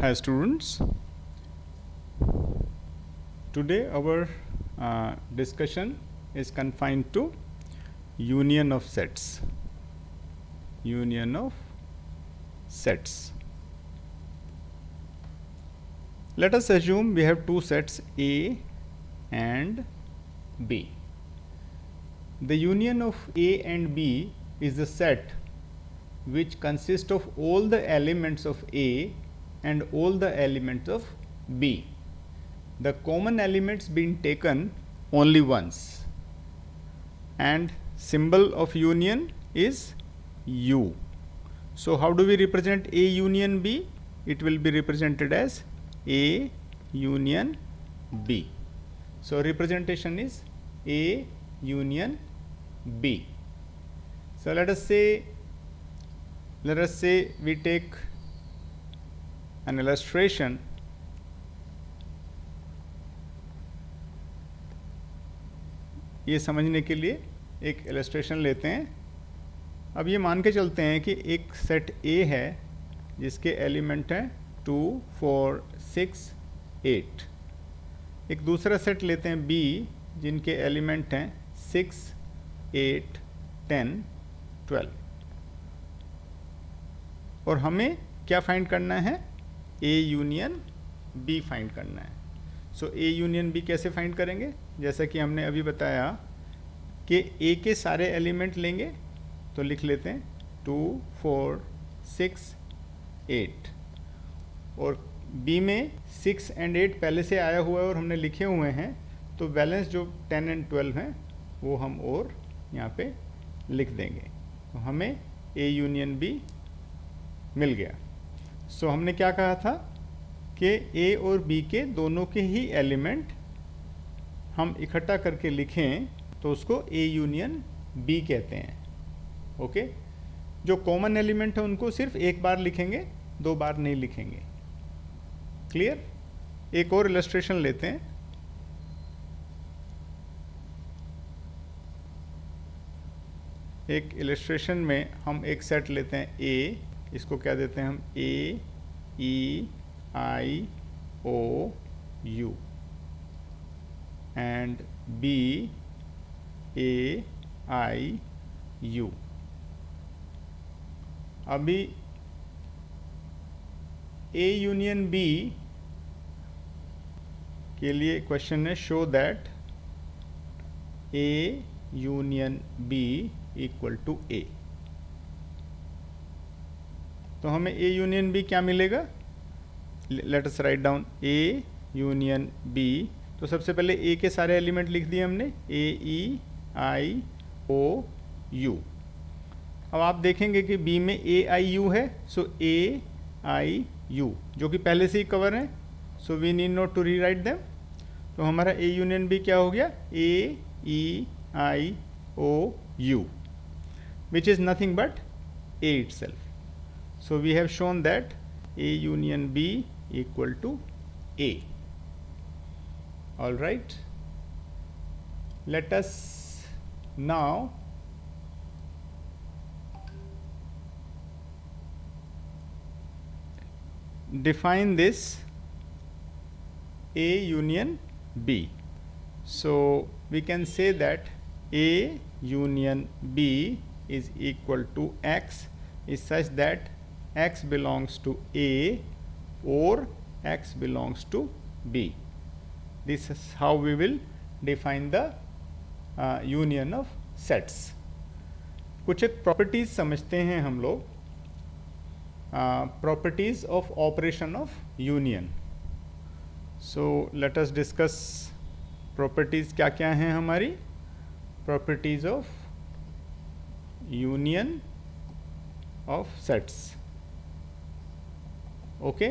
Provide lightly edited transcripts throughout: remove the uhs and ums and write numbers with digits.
Hi students, today our discussion is confined to union of sets. Union of sets. Let us assume we have two sets A and B. The union of A and B is the set which consists of all the elements of A and all the elements of B. The common elements being taken only once, and symbol of union is U. So how do we represent A union B? It will be represented as A union B. So representation is A union B. So let us say we take an illustration. ये समझने के लिए एक illustration लेते हैं. अब ये मान के चलते हैं कि एक सेट A है जिसके एलिमेंट हैं 2, 4, 6, 8. एक दूसरा सेट लेते हैं B जिनके एलिमेंट हैं 6, 8, 10, 12. और हमें क्या फाइंड करना है? A यूनियन B फाइंड करना है. सो A यूनियन B कैसे फाइंड करेंगे? जैसा कि हमने अभी बताया कि A के सारे एलिमेंट लेंगे तो लिख लेते हैं 2, 4, 6, 8. और B में 6 and 8 पहले से आया हुआ है और हमने लिखे हुए हैं, तो बैलेंस जो 10 and 12 हैं वो हम और यहाँ पे लिख देंगे. तो हमें A यूनियन B मिल गया. सो हमने क्या कहा था कि A और B के दोनों के ही एलिमेंट हम इकट्ठा करके लिखें तो उसको A यूनियन B कहते हैं. ओके. जो कॉमन एलिमेंट है उनको सिर्फ एक बार लिखेंगे, दो बार नहीं लिखेंगे. क्लियर? एक और इलस्ट्रेशन लेते हैं. एक इलस्ट्रेशन में हम एक सेट लेते हैं A, इसको क्या देते हैं हम? A E I O U and B A I U. अभी A यूनियन B के लिए क्वेश्चन है show that A union B equal to A. तो हमें A यूनियन B क्या मिलेगा? Let us write down A union B. तो सबसे पहले A के सारे एलिमेंट लिख दिए हमने, A E I O U. अब आप देखेंगे कि B में A I U है, सो A I U जो कि पहले से ही कवर है, so we need not to rewrite them. तो हमारा A यूनियन B क्या हो गया? A E I O U which is nothing but A itself. So we have shown that A union B equal to A. All right. Let us now define this A union B. So we can say that A union B is equal to X is such that X belongs to A or X belongs to B. This is how we will define the union of sets. कुछ एक properties समझते हैं हम लोग. Properties of operation of union. So let us discuss properties क्या क्या हैं हमारी. Properties of union of sets. Okay.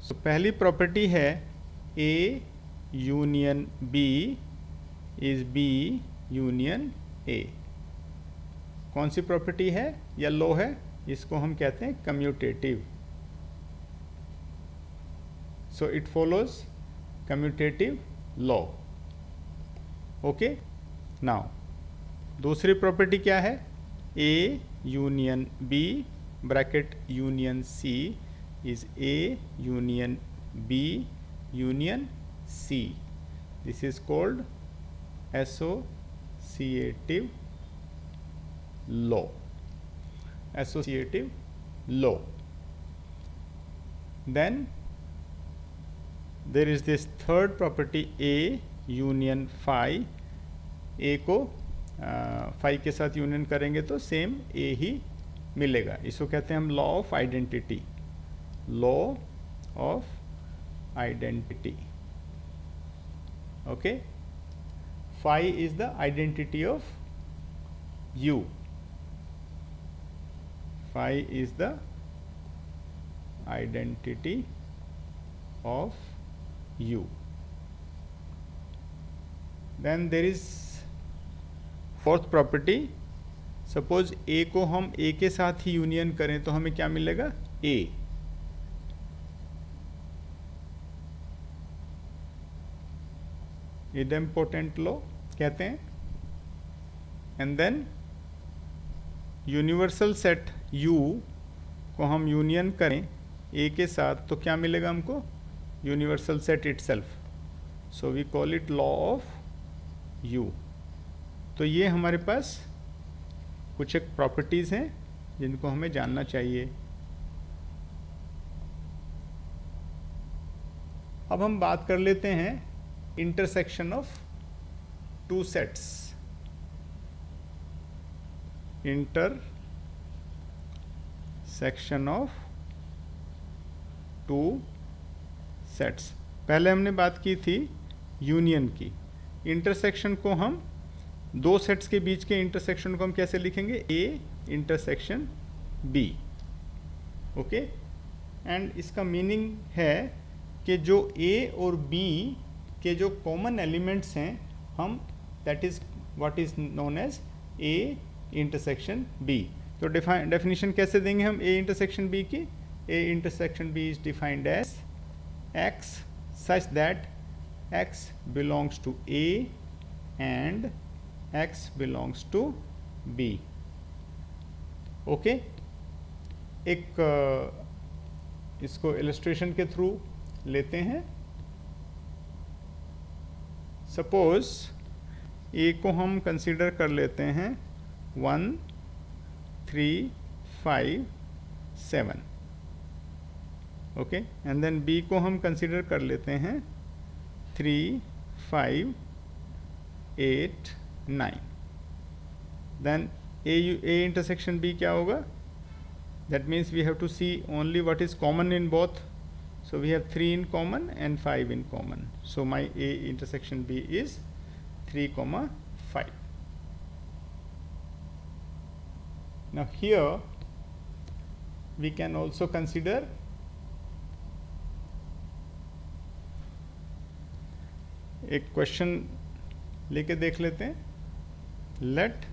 So पहली प्रॉपर्टी है A union B is B union A. कौन सी प्रॉपर्टी है या लॉ है? इसको हम कहते हैं commutative. So it follows commutative law. Okay. Now दूसरी प्रॉपर्टी क्या है? A union B bracket union C is A union B union C. This is called associative law. Associative law. Then there is this third property A union phi. A को phi के साथ union करेंगे तो same A ही मिलेगा. इसको कहते हैं हम law of identity. Law of identity. Okay. Phi is the identity of U. Phi is the identity of U. Then there is fourth property. Suppose A को हम A के साथ ही यूनियन करें तो हमें क्या मिलेगा? A. इडेम्पोटेंट लॉ कहते हैं. And then universal set U को हम यूनियन करें A के साथ तो क्या मिलेगा हमको? Universal set itself. So we call it law of U. तो ये हमारे पास कुछ एक प्रॉपर्टीज़ हैं जिनको हमें जानना चाहिए. अब हम बात कर लेते हैं intersection of two sets. Intersection of two sets. पहले हमने बात की थी यूनियन की. इंटरसेक्शन को हम दो सेट्स के बीच के इंटरसेक्शन को हम कैसे लिखेंगे? A intersection B. Okay. And इसका मीनिंग है कि जो A और B के जो कॉमन एलिमेंट्स हैं हम that is what is known as A intersection B. तो डेफिनेशन कैसे देंगे हम A इंटरसेक्शन B की? A intersection B is defined as X such that X belongs to A and X belongs to B. Okay. एक इसको illustration के through लेते हैं. सपोज A को हम कंसीडर कर लेते हैं 1 3 5 7. ओके. एंड देन B को हम कंसीडर कर लेते हैं 3 5 8 9. देन A इंटरसेक्शन B क्या होगा? That means we have to see only what is common in both. So we have 3 in common and 5 in common. So my A intersection B is 3, 5. Now here we can also consider एक question लेके देख लेते हैं. Let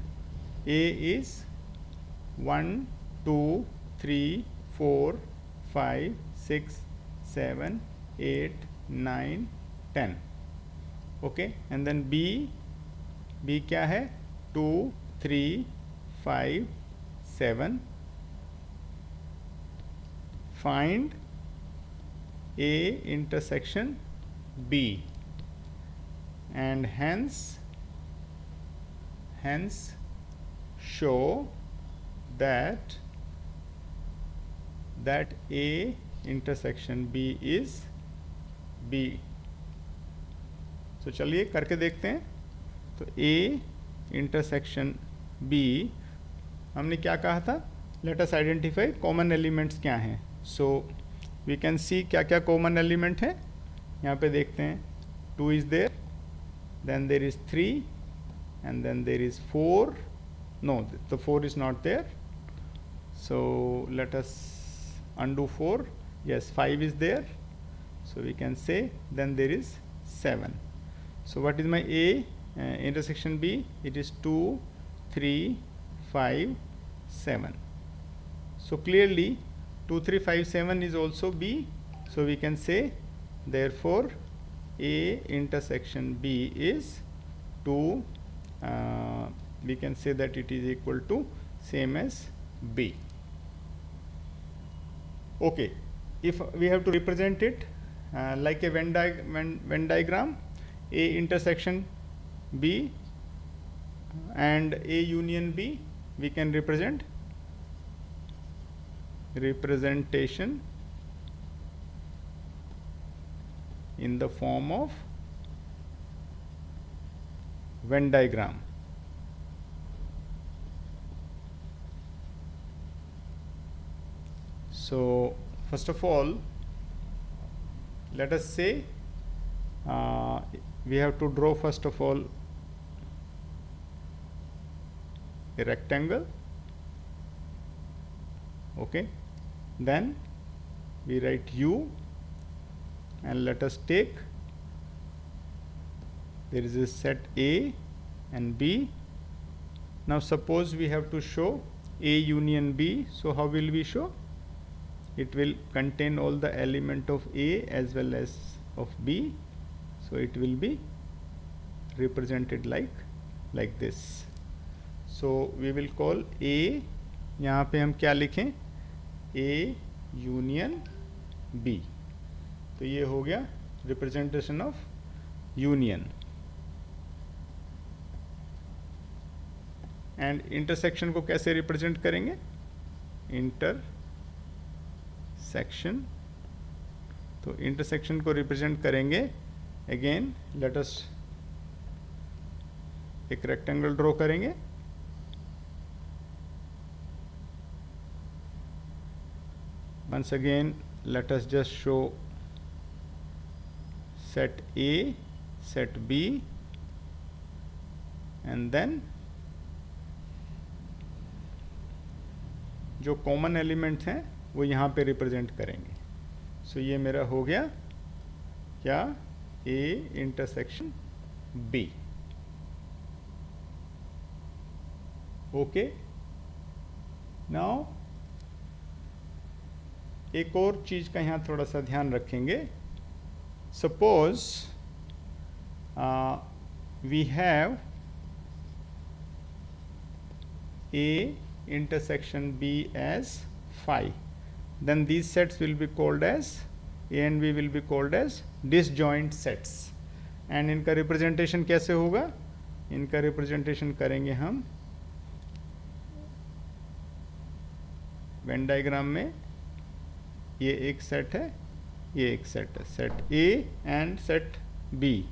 A is 1 2 3 4 5 6 7 8 9 10. Okay. And then B क्या है? 2 3 5 7. Find A intersection B and hence show that A intersection B is B. तो चलिए करके देखते हैं. तो A इंटरसेक्शन B हमने क्या कहा था? Let us identify common elements क्या हैं. सो वी कैन सी क्या क्या कॉमन एलिमेंट है. यहाँ पे देखते हैं. 2 is there, then there is 3 and then there is 4. No, तो 4 is not there. So let us undo 4. Yes, 5 is there, so we can say then there is 7. So what is my A intersection B? It is 2 3 5 7. So clearly 2 3 5 7 is also B. So we can say therefore A intersection B is 2. We can say that it is equal to same as B. Okay. if we have to represent it like a Venn diagram, A intersection B and A union B, we can representation in the form of Venn diagram. So first of all, let us say we have to draw first of all a rectangle. Okay, then we write U, and let us take, there is a set A and B. Now suppose we have to show A union B, so how will we show? It will contain all the element of A as well as of B, so it will be represented like this. So we will call A, यहाँ पे हम क्या लिखें, A union B. तो ये हो गया representation of union. And intersection को कैसे रिप्रेजेंट करेंगे? इंटरसेक्शन, तो इंटरसेक्शन को रिप्रेजेंट करेंगे, अगेन लेट अस एक रेक्टेंगल ड्रॉ करेंगे. Once again, let us just show set A, set B, and then जो कॉमन एलिमेंट्स हैं वो यहाँ पे रिप्रेजेंट करेंगे. सो ये मेरा हो गया क्या, A intersection B. Okay, now एक और चीज़ का यहाँ थोड़ा सा ध्यान रखेंगे. Suppose we have A intersection B as phi, then these sets will be called as, A and B will be called as disjoint sets. And इनका रिप्रेजेंटेशन कैसे होगा? इनका रिप्रेजेंटेशन करेंगे हम वेन डायग्राम में. ये एक सेट है, ये एक सेट है, set A and set B,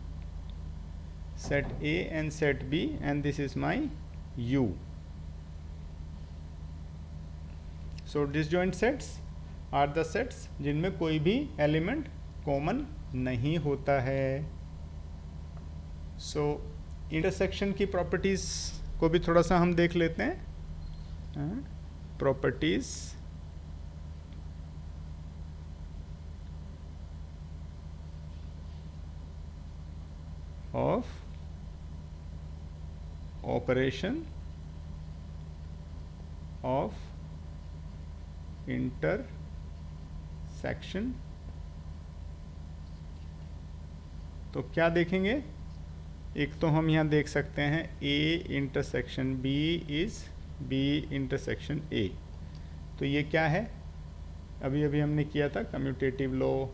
set A and set B, and this is my U. So disjoint sets are the sets जिनमें कोई भी एलिमेंट कॉमन नहीं होता है. सो इंटरसेक्शन की प्रॉपर्टीज को भी थोड़ा सा हम देख लेते हैं. Properties of operation of intersection. तो क्या देखेंगे? एक तो हम यहाँ देख सकते हैं A intersection B is B intersection A. तो ये क्या है? अभी अभी हमने किया था commutative law.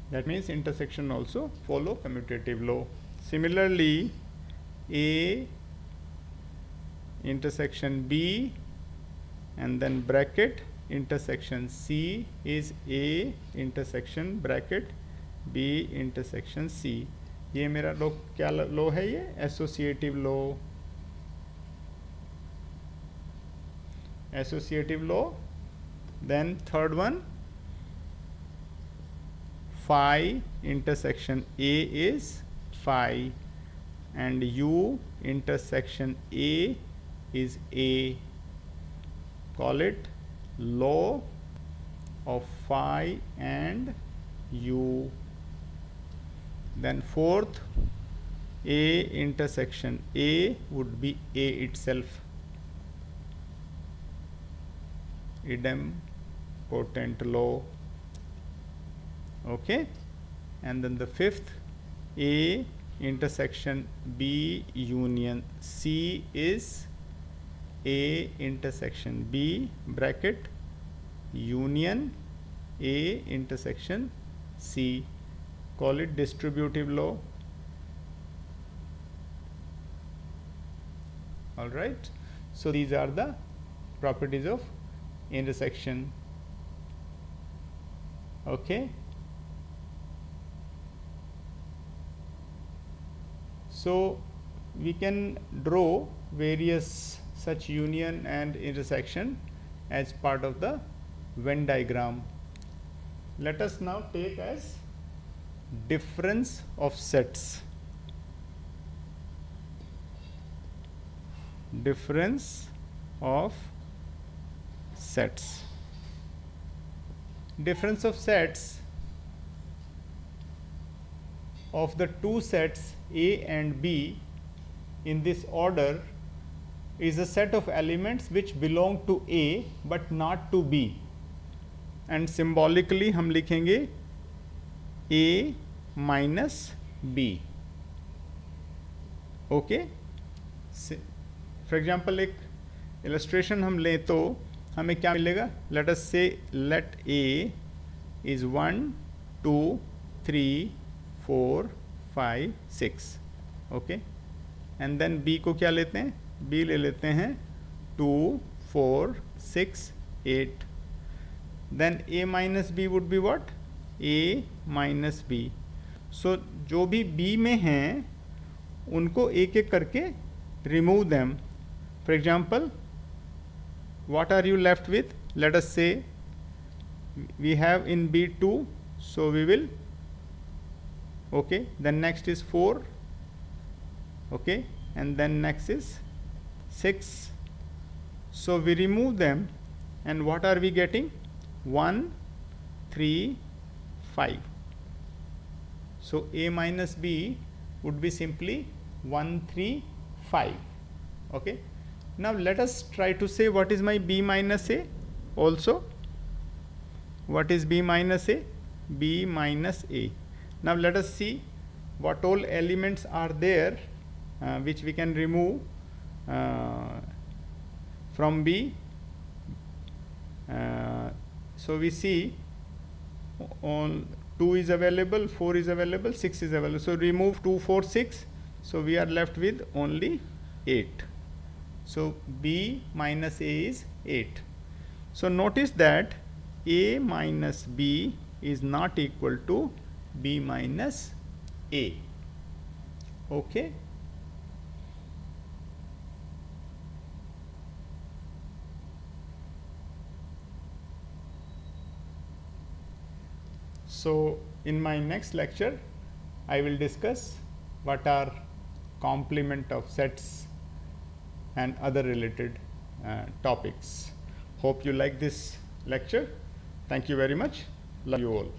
That means intersection also follow commutative law. Similarly, A intersection B and then bracket intersection C is A intersection bracket B intersection C. ये मेरा लॉ क्या लॉ है? ये associative law. Associative law. Then third one, phi intersection A is phi and U intersection A is A. Call it law of phi and U. Then fourth, A intersection A would be A itself. Idempotent law. Okay, and then the fifth, A intersection B union C is A intersection B bracket union A intersection C. Call it distributive law. All right. So these are the properties of intersection. Okay. So we can draw various such union and intersection as part of the Venn diagram. Let us now take as difference of sets. Difference of sets. Difference of sets of the two sets A and B in this order is a set of elements which belong to A but not to B, and symbolically हम लिखेंगे A minus B. Okay. For example एक illustration हम लें तो हमें क्या मिलेगा. Let us say let A is 1 2 3 4 5 6. Okay. And then B को क्या लेते हैं. B ले लेते हैं 2 4 6 8. Then A minus B would be what. A minus B. सो जो भी B में हैं उनको एक एक करके remove them. For example what are you left with. Let us say we have in B 2, so we will, okay, then next is 4, okay, and then next is 6. So we remove them and what are we getting. 1 3 5. So A minus B would be simply 1 3 5. Okay. Now let us try to say what is my B minus A also. What is B minus A? B minus A. Now let us see what all elements are there which we can remove from B. So we see on 2 is available, 4 is available, 6 is available. So remove 2 4 6. So we are left with only 8. So B minus A is 8. So notice that A minus B is not equal to B minus A. Okay. So in my next lecture I will discuss what are complement of sets and other related topics. Hope you like this lecture. Thank you very much. Love you all.